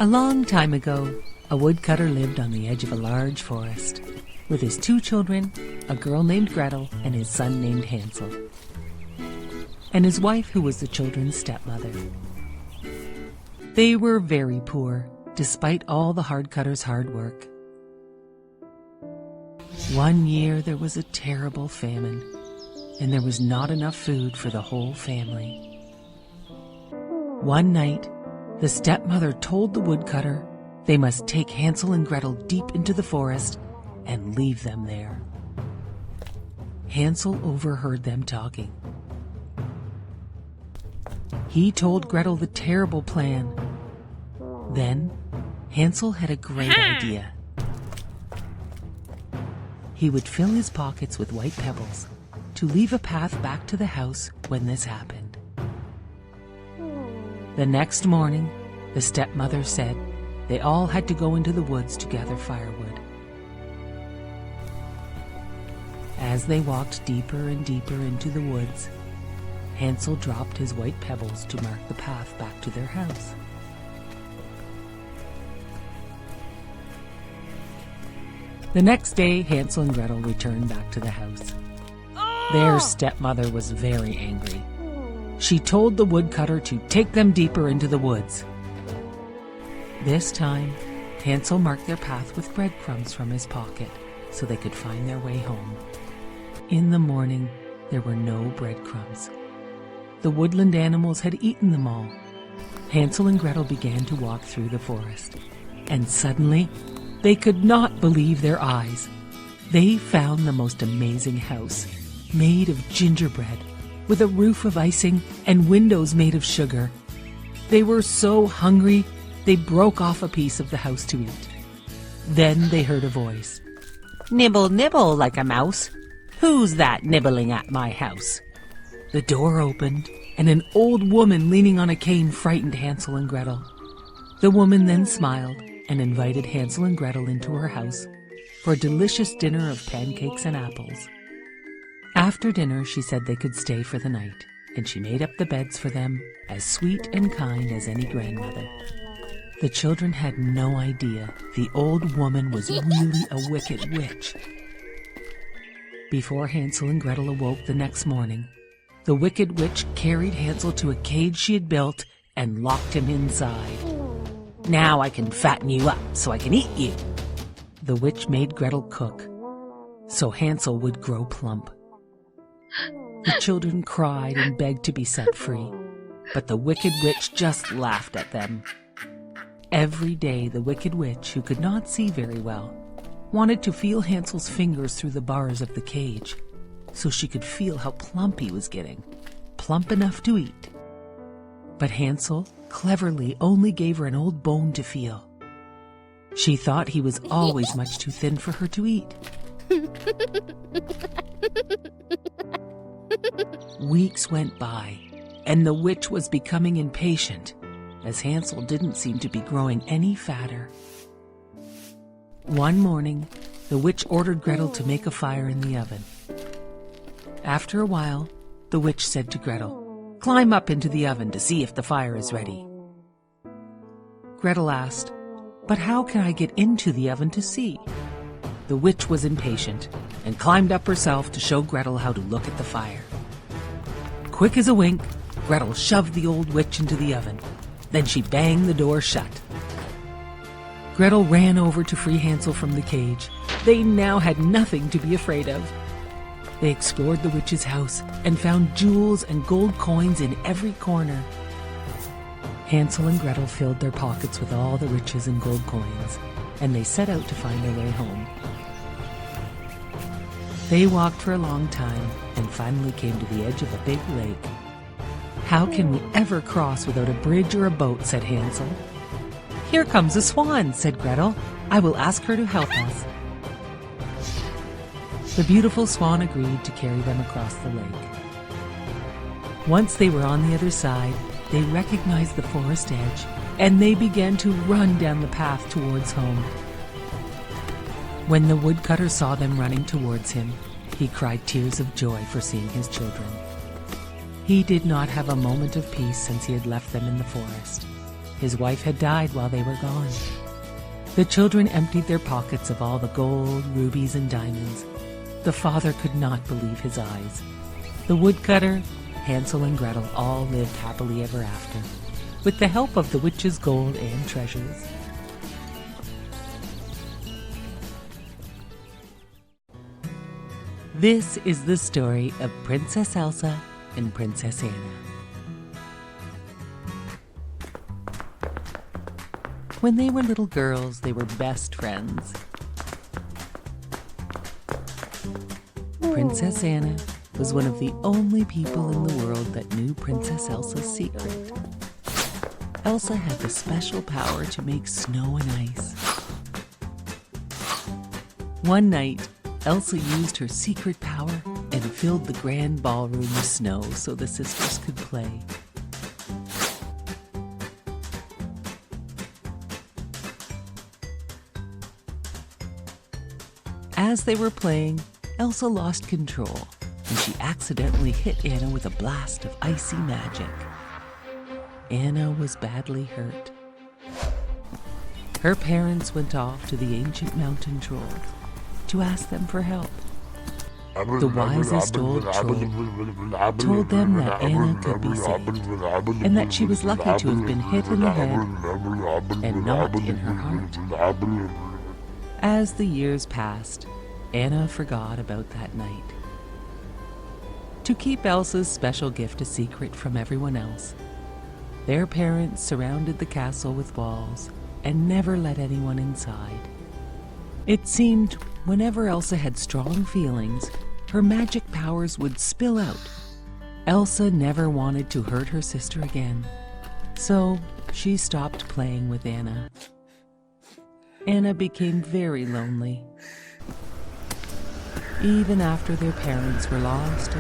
A long time ago, a woodcutter lived on the edge of a large forest with his 2 children, a girl named Gretel and his son named Hansel, and his wife who was the children's stepmother. They were very poor, despite all the hardcutter's hard work. One year there was a terrible famine, and there was not enough food for the whole family. One night, the stepmother told the woodcutter they must take Hansel and Gretel deep into the forest and leave them there. Hansel overheard them talking. He told Gretel the terrible plan. Then Hansel had a great idea. He would fill his pockets with white pebbles to leave a path back to the house when this happened. The next morning, the stepmother said they all had to go into the woods to gather firewood. As they walked deeper and deeper into the woods, Hansel dropped his white pebbles to mark the path back to their house. The next day, Hansel and Gretel returned back to the house. Their stepmother was very angry. She told the woodcutter to take them deeper into the woods. This time, Hansel marked their path with breadcrumbs from his pocket so they could find their way home. In the morning, there were no breadcrumbs. The woodland animals had eaten them all. Hansel and Gretel began to walk through the forest, and suddenly, they could not believe their eyes. They found the most amazing house, made of gingerbread, with a roof of icing and windows made of sugar. They were so hungry, they broke off a piece of the house to eat. Then they heard a voice. "Nibble, nibble like a mouse. Who's that nibbling at my house?" The door opened, and an old woman leaning on a cane frightened Hansel and Gretel. The woman then smiled and invited Hansel and Gretel into her house for a delicious dinner of pancakes and apples. After dinner, she said they could stay for the night, and she made up the beds for them, as sweet and kind as any grandmother. The children had no idea the old woman was really a wicked witch. Before Hansel and Gretel awoke the next morning, the wicked witch carried Hansel to a cage she had built and locked him inside. "Now I can fatten you up so I can eat you." The witch made Gretel cook, so Hansel would grow plump. The children cried and begged to be set free, but the wicked witch just laughed at them. Every day the wicked witch, who could not see very well, wanted to feel Hansel's fingers through the bars of the cage, so she could feel how plump he was getting, plump enough to eat. But Hansel cleverly only gave her an old bone to feel. She thought he was always much too thin for her to eat. Weeks went by, and the witch was becoming impatient, as Hansel didn't seem to be growing any fatter. One morning, the witch ordered Gretel to make a fire in the oven. After a while, the witch said to Gretel, "Climb up into the oven to see if the fire is ready." Gretel asked, "But how can I get into the oven to see?" The witch was impatient and climbed up herself to show Gretel how to look at the fire. Quick as a wink, Gretel shoved the old witch into the oven. Then she banged the door shut. Gretel ran over to free Hansel from the cage. They now had nothing to be afraid of. They explored the witch's house and found jewels and gold coins in every corner. Hansel and Gretel filled their pockets with all the riches and gold coins, and they set out to find their way home. They walked for a long time and finally came to the edge of a big lake. "How can we ever cross without a bridge or a boat?" said Hansel. "Here comes a swan," said Gretel. "I will ask her to help us." The beautiful swan agreed to carry them across the lake. Once they were on the other side, they recognized the forest edge, and they began to run down the path towards home. When the woodcutter saw them running towards him, he cried tears of joy for seeing his children. He did not have a moment of peace since he had left them in the forest. His wife had died while they were gone. The children emptied their pockets of all the gold, rubies, and diamonds. The father could not believe his eyes. The woodcutter, Hansel and Gretel all lived happily ever after, with the help of the witch's gold and treasures. This is the story of Princess Elsa and Princess Anna. When they were little girls, they were best friends. Princess Anna was one of the only people in the world that knew Princess Elsa's secret. Elsa had the special power to make snow and ice. One night, Elsa used her secret power and filled the grand ballroom with snow so the sisters could play. As they were playing, Elsa lost control, and she accidentally hit Anna with a blast of icy magic. Anna was badly hurt. Her parents went off to the ancient mountain trolls to ask them for help. The wisest old troll told them that Anna could be saved, and that she was lucky to have been hit in the head and not in her heart. As the years passed, Anna forgot about that night. To keep Elsa's special gift a secret from everyone else, their parents surrounded the castle with walls and never let anyone inside. It seemed whenever Elsa had strong feelings, her magic powers would spill out. Elsa never wanted to hurt her sister again, so she stopped playing with Anna. Anna became very lonely. Even after their parents were lost,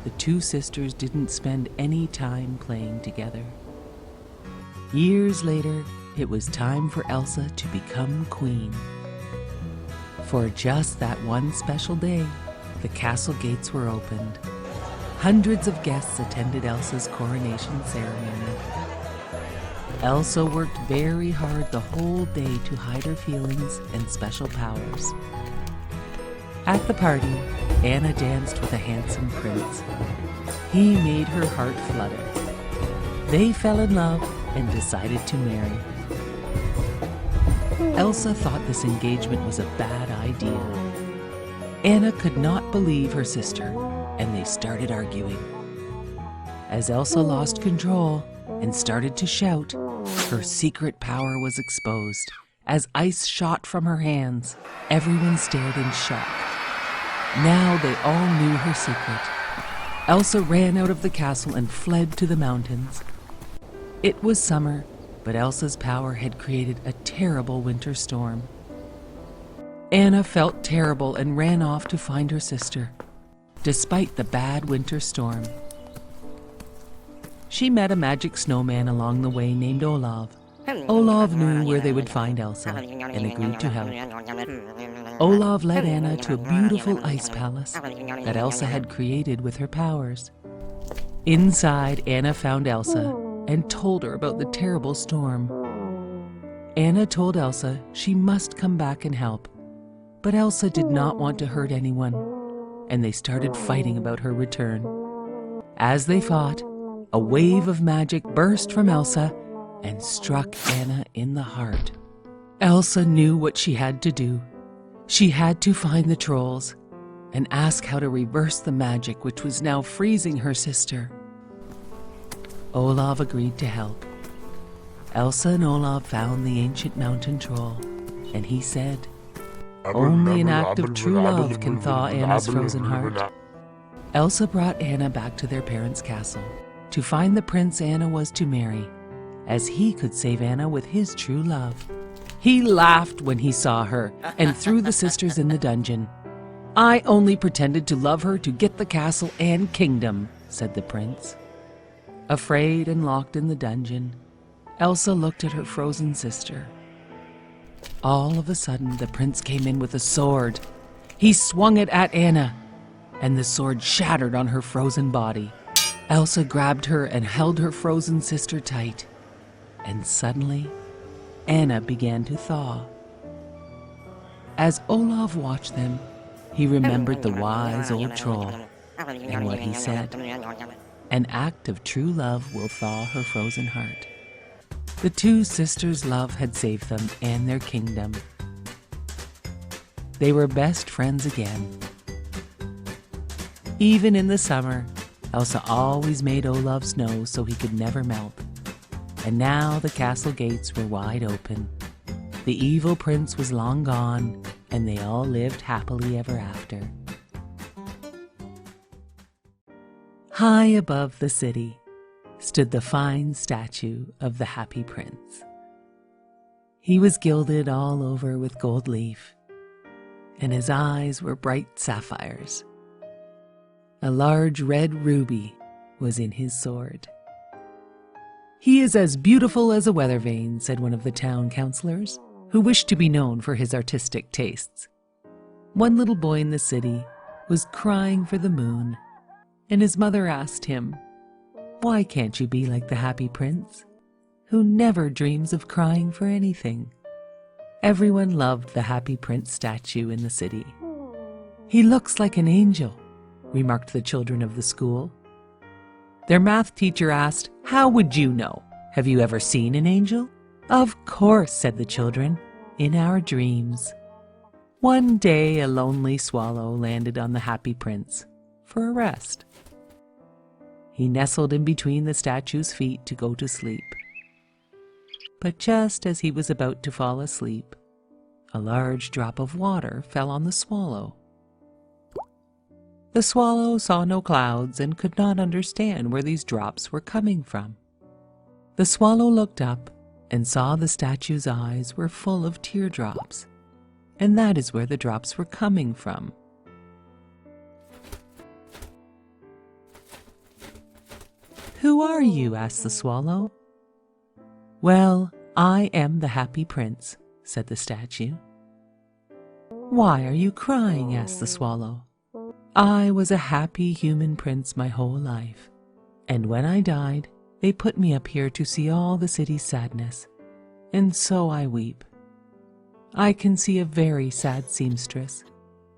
the two sisters didn't spend any time playing together. Years later, it was time for Elsa to become queen. For just that one special day, the castle gates were opened. Hundreds of guests attended Elsa's coronation ceremony. Elsa worked very hard the whole day to hide her feelings and special powers. At the party, Anna danced with a handsome prince. He made her heart flutter. They fell in love and decided to marry. Elsa thought this engagement was a bad idea. Anna could not believe her sister, and they started arguing. As Elsa lost control and started to shout, her secret power was exposed. As ice shot from her hands, everyone stared in shock. Now they all knew her secret. Elsa ran out of the castle and fled to the mountains. It was summer, but Elsa's power had created a terrible winter storm. Anna felt terrible and ran off to find her sister, despite the bad winter storm. She met a magic snowman along the way named Olaf. Olaf knew where they would find Elsa and agreed to help. Olaf led Anna to a beautiful ice palace that Elsa had created with her powers. Inside, Anna found Elsa and told her about the terrible storm. Anna told Elsa she must come back and help, but Elsa did not want to hurt anyone, and they started fighting about her return. As they fought, a wave of magic burst from Elsa and struck Anna in the heart. Elsa knew what she had to do. She had to find the trolls and ask how to reverse the magic which was now freezing her sister. Olaf agreed to help. Elsa and Olaf found the ancient mountain troll, and he said, "Only an act of true love can thaw Anna's frozen heart." Elsa brought Anna back to their parents' castle to find the prince Anna was to marry, as he could save Anna with his true love. He laughed when he saw her and threw the sisters in the dungeon. "I only pretended to love her to get the castle and kingdom," said the prince. Afraid and locked in the dungeon, Elsa looked at her frozen sister. All of a sudden, the prince came in with a sword. He swung it at Anna, and the sword shattered on her frozen body. Elsa grabbed her and held her frozen sister tight, and suddenly Anna began to thaw. As Olaf watched them, he remembered the wise old troll and what he said. An act of true love will thaw her frozen heart. The two sisters' love had saved them and their kingdom. They were best friends again. Even in the summer, Elsa always made Olaf snow so he could never melt. And now the castle gates were wide open. The evil prince was long gone, and they all lived happily ever after. High above the city stood the fine statue of the Happy Prince. He was gilded all over with gold leaf, and his eyes were bright sapphires. A large red ruby was in his sword. "He is as beautiful as a weather vane," said one of the town councillors, who wished to be known for his artistic tastes. One little boy in the city was crying for the moon, and his mother asked him, "Why can't you be like the Happy Prince, who never dreams of crying for anything?" Everyone loved the Happy Prince statue in the city. "He looks like an angel," remarked the children of the school. Their math teacher asked, "How would you know? Have you ever seen an angel?" "Of course," said the children, "in our dreams." One day a lonely swallow landed on the Happy Prince for a rest. He nestled in between the statue's feet to go to sleep. But just as he was about to fall asleep, a large drop of water fell on the swallow. The swallow saw no clouds and could not understand where these drops were coming from. The swallow looked up and saw the statue's eyes were full of teardrops, and that is where the drops were coming from. "Who are you?" asked the swallow. "Well, I am the Happy Prince," said the statue. "Why are you crying?" asked the swallow. "I was a happy human prince my whole life, and when I died, they put me up here to see all the city's sadness, and so I weep. I can see a very sad seamstress,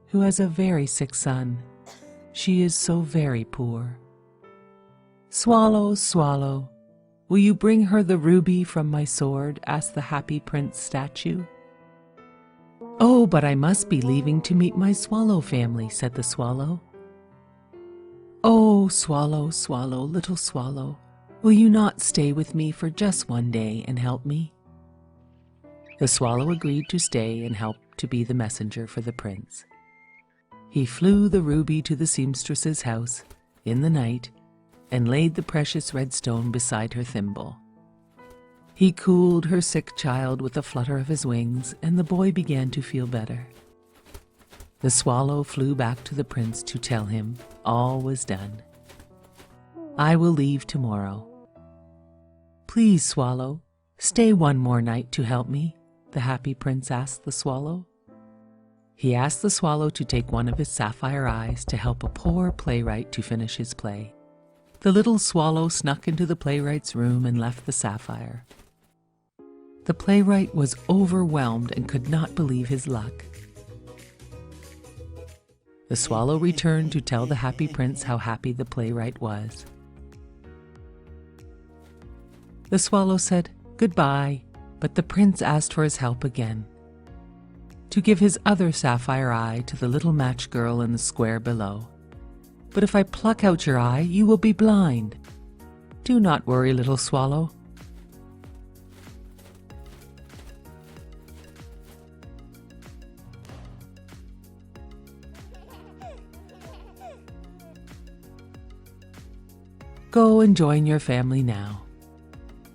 who has a very sick son. She is so very poor. Swallow, swallow, will you bring her the ruby from my sword?" asked the Happy Prince statue. "Oh, but I must be leaving to meet my swallow family," said the swallow. "Oh, swallow, swallow, little swallow, will you not stay with me for just one day and help me?" The swallow agreed to stay and help to be the messenger for the prince. He flew the ruby to the seamstress's house in the night and laid the precious red stone beside her thimble. He cooled her sick child with a flutter of his wings, and the boy began to feel better. The swallow flew back to the prince to tell him all was done. "I will leave tomorrow." "Please, swallow, stay one more night to help me," the Happy Prince asked the swallow. He asked the swallow to take one of his sapphire eyes to help a poor playwright to finish his play. The little swallow snuck into the playwright's room and left the sapphire. The playwright was overwhelmed and could not believe his luck. The swallow returned to tell the Happy Prince how happy the playwright was. The swallow said goodbye, but the prince asked for his help again, to give his other sapphire eye to the little match girl in the square below. "But if I pluck out your eye, you will be blind." "Do not worry, little swallow. Go and join your family now."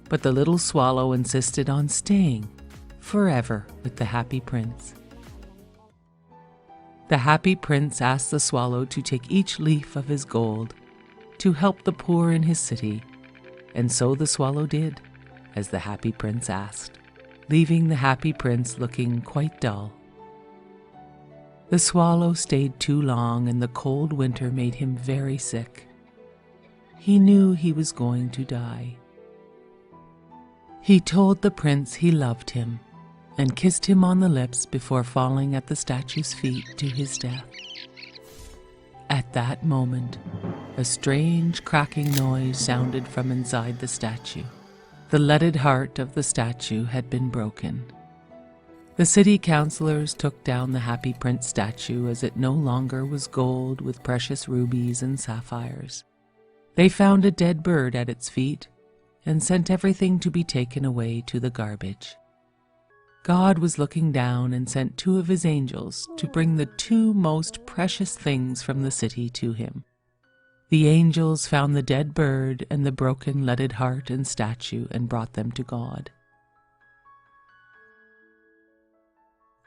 But the little swallow insisted on staying forever with the Happy Prince. The Happy Prince asked the swallow to take each leaf of his gold to help the poor in his city, and so the swallow did, as the Happy Prince asked, leaving the Happy Prince looking quite dull. The swallow stayed too long, and the cold winter made him very sick. he knew he was going to die. He told the prince he loved him and kissed him on the lips before falling at the statue's feet to his death. At that moment, a strange cracking noise sounded from inside the statue. The leaded heart of the statue had been broken. The city councilors took down the Happy Prince statue as it no longer was gold with precious rubies and sapphires. They found a dead bird at its feet and sent everything to be taken away to the garbage. God was looking down and sent 2 of his angels to bring the 2 most precious things from the city to him. The angels found the dead bird and the broken leaded heart and statue and brought them to God.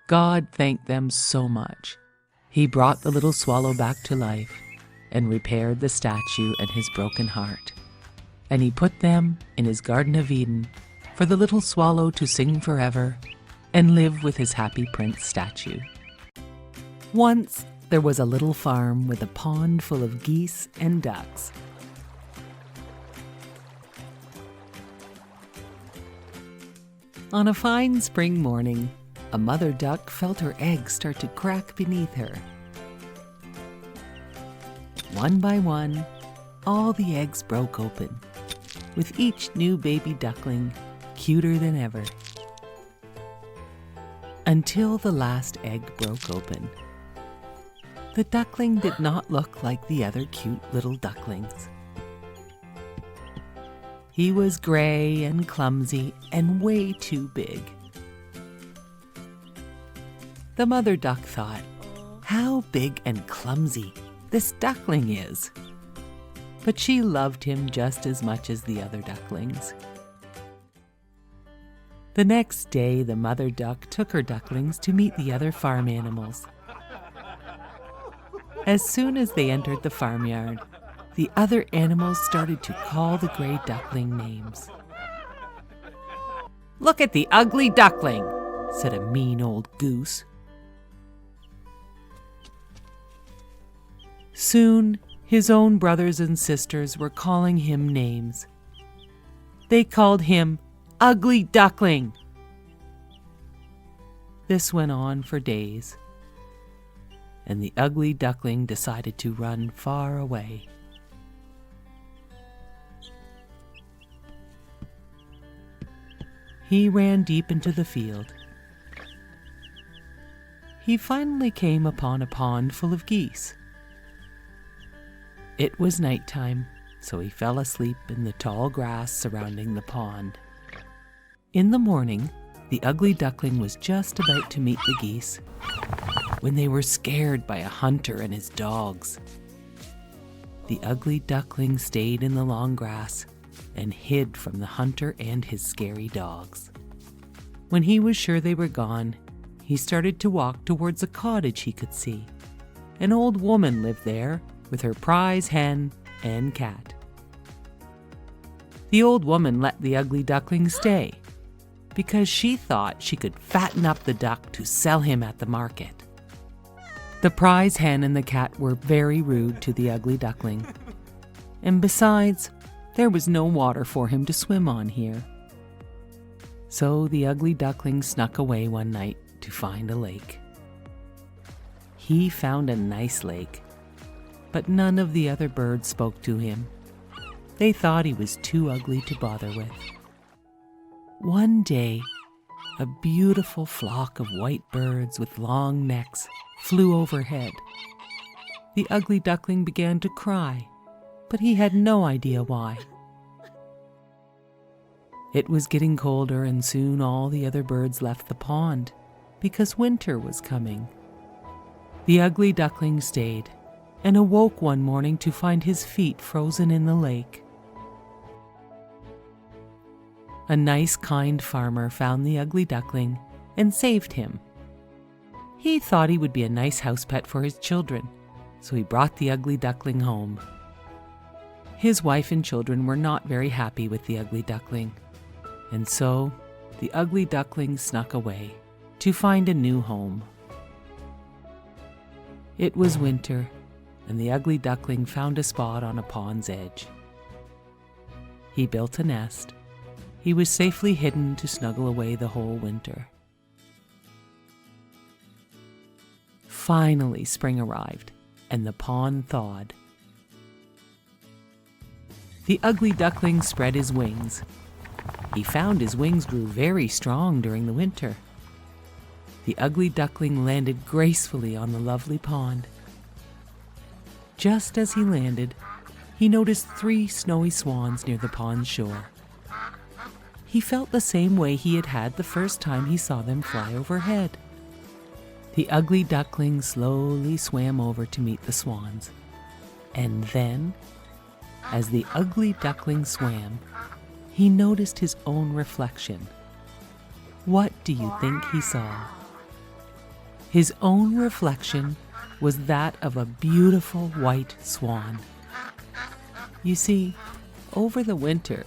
God thanked them so much. He brought the little swallow back to life and repaired the statue and his broken heart. And he put them in his Garden of Eden for the little swallow to sing forever and live with his Happy Prince statue. Once there was a little farm with a pond full of geese and ducks. On a fine spring morning, a mother duck felt her eggs start to crack beneath her. One by one, all the eggs broke open, with each new baby duckling cuter than ever. Until the last egg broke open. The duckling did not look like the other cute little ducklings. He was gray and clumsy and way too big. The mother duck thought, how big and clumsy this duckling is. But she loved him just as much as the other ducklings. The next day, the mother duck took her ducklings to meet the other farm animals. As soon as they entered the farmyard, the other animals started to call the gray duckling names. "Look at the ugly duckling," said a mean old goose. Soon, his own brothers and sisters were calling him names. They called him Ugly Duckling. This went on for days, and the ugly duckling decided to run far away. He ran deep into the field. He finally came upon a pond full of geese. It was nighttime, so he fell asleep in the tall grass surrounding the pond. In the morning, the ugly duckling was just about to meet the geese when they were scared by a hunter and his dogs. The ugly duckling stayed in the long grass and hid from the hunter and his scary dogs. When he was sure they were gone, he started to walk towards a cottage he could see. An old woman lived there with her prize hen and cat. The old woman let the ugly duckling stay because she thought she could fatten up the duck to sell him at the market. The prize hen and the cat were very rude to the ugly duckling, and besides, there was no water for him to swim on here. So the ugly duckling snuck away one night to find a lake. He found a nice lake, but none of the other birds spoke to him. They thought he was too ugly to bother with. One day, a beautiful flock of white birds with long necks flew overhead. The ugly duckling began to cry, but he had no idea why. It was getting colder, and soon all the other birds left the pond because winter was coming. The ugly duckling stayed and awoke one morning to find his feet frozen in the lake. A nice, kind farmer found the ugly duckling and saved him. He thought he would be a nice house pet for his children, so he brought the ugly duckling home. His wife and children were not very happy with the ugly duckling, and so the ugly duckling snuck away to find a new home. It was winter, and the ugly duckling found a spot on a pond's edge. He built a nest. He was safely hidden to snuggle away the whole winter. Finally, spring arrived, and the pond thawed. The ugly duckling spread his wings. He found his wings grew very strong during the winter. The ugly duckling landed gracefully on the lovely pond. Just as he landed, he noticed 3 snowy swans near the pond shore. He felt the same way he had had the first time he saw them fly overhead. The ugly duckling slowly swam over to meet the swans. And then, as the ugly duckling swam, he noticed his own reflection. What do you think he saw? His own reflection was that of a beautiful white swan. You see, over the winter,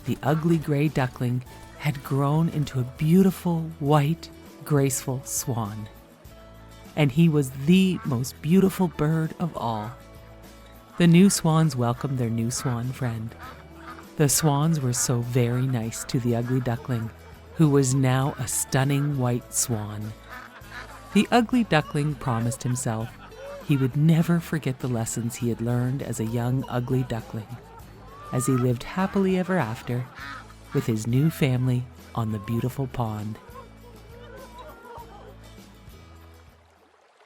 the ugly gray duckling had grown into a beautiful, white, graceful swan. And he was the most beautiful bird of all. The new swans welcomed their new swan friend. The swans were so very nice to the ugly duckling, who was now a stunning white swan. The ugly duckling promised himself he would never forget the lessons he had learned as a young ugly duckling, as he lived happily ever after with his new family on the beautiful pond.